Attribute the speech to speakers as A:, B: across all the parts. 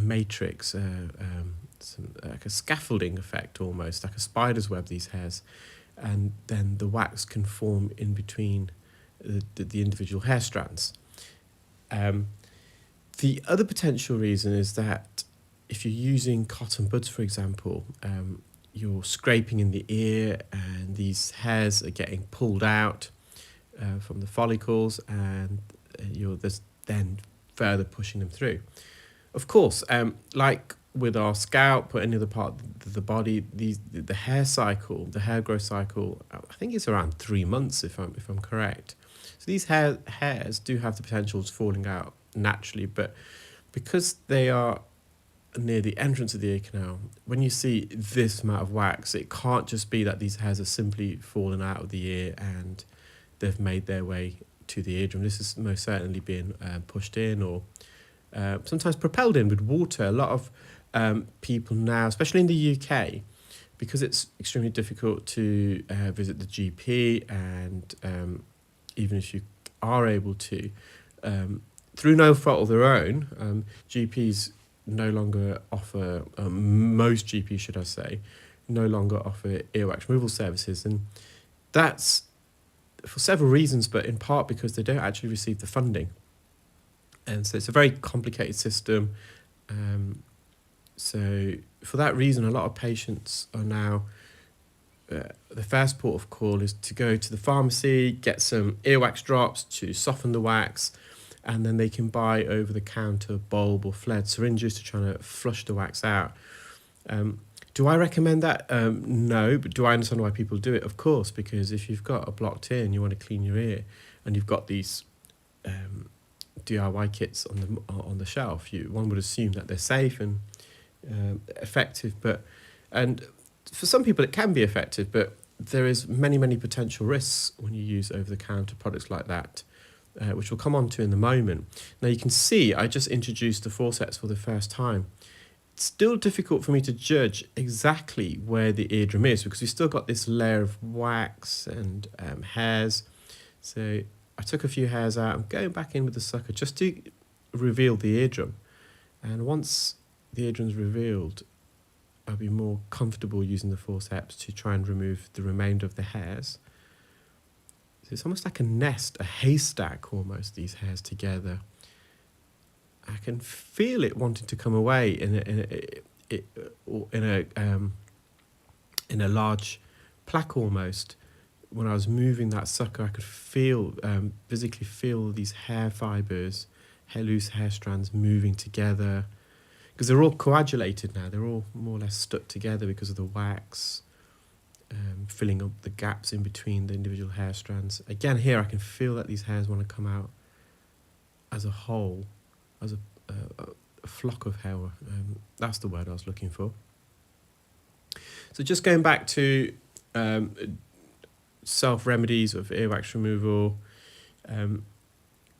A: matrix, like a scaffolding effect almost, like a spider's web, these hairs, and then the wax can form in between the individual hair strands. The other potential reason is that if you're using cotton buds, for example, you're scraping in the ear and these hairs are getting pulled out from the follicles, and you're then further pushing them through. Of course, like with our scalp or any other part of the body, the hair cycle, the hair growth cycle, I think it's around 3 months if I'm correct. So these hairs do have the potential of falling out naturally, but because they are near the entrance of the ear canal, when you see this amount of wax, it can't just be that these hairs are simply fallen out of the ear and they've made their way to the eardrum. This is most certainly being pushed in or sometimes propelled in with water. A lot of people now, especially in the UK, because it's extremely difficult to visit the GP, and even if you are able to, through no fault of their own, GPs no longer offer, most GPs should I say, no longer offer earwax removal services, and that's for several reasons, but in part because they don't actually receive the funding. And so it's a very complicated system. So for that reason, a lot of patients are now, the first port of call is to go to the pharmacy, get some earwax drops to soften the wax, and then they can buy over-the-counter bulb or flared syringes to try to flush the wax out. Do I recommend that? No, but do I understand why people do it? Of course, because if you've got a blocked ear and you want to clean your ear, and you've got these DIY kits on the shelf, one would assume that they're safe and effective, and for some people it can be effective, but there is many potential risks when you use over-the-counter products like that, which we'll come on to in a moment. Now you can see I just introduced the forceps for the first time. It's still difficult for me to judge exactly where the eardrum is because we've still got this layer of wax and hairs. So I took a few hairs out. I'm going back in with the sucker just to reveal the eardrum. And once the eardrum's revealed, I'll be more comfortable using the forceps to try and remove the remainder of the hairs. So it's almost like a nest, a haystack almost, these hairs together. I can feel it wanting to come away in a large plaque almost. When I was moving that sucker, I could feel, physically feel these hair fibers, loose hair strands moving together. Because they're all coagulated now, they're all more or less stuck together because of the wax, filling up the gaps in between the individual hair strands. Again, here I can feel that these hairs want to come out as a whole, as a flock of hair. That's the word I was looking for. So just going back to self-remedies of earwax removal,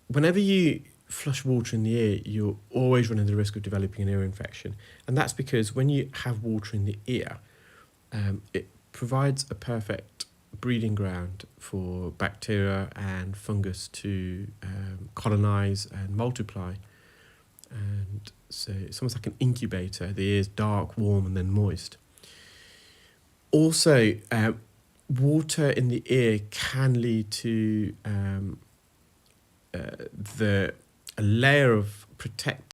A: whenever you flush water in the ear, you're always running the risk of developing an ear infection. And that's because when you have water in the ear, it provides a perfect breeding ground for bacteria and fungus to colonize and multiply. And so it's almost like an incubator. The ear's dark, warm, and then moist. Also, water in the ear can lead to a layer of protective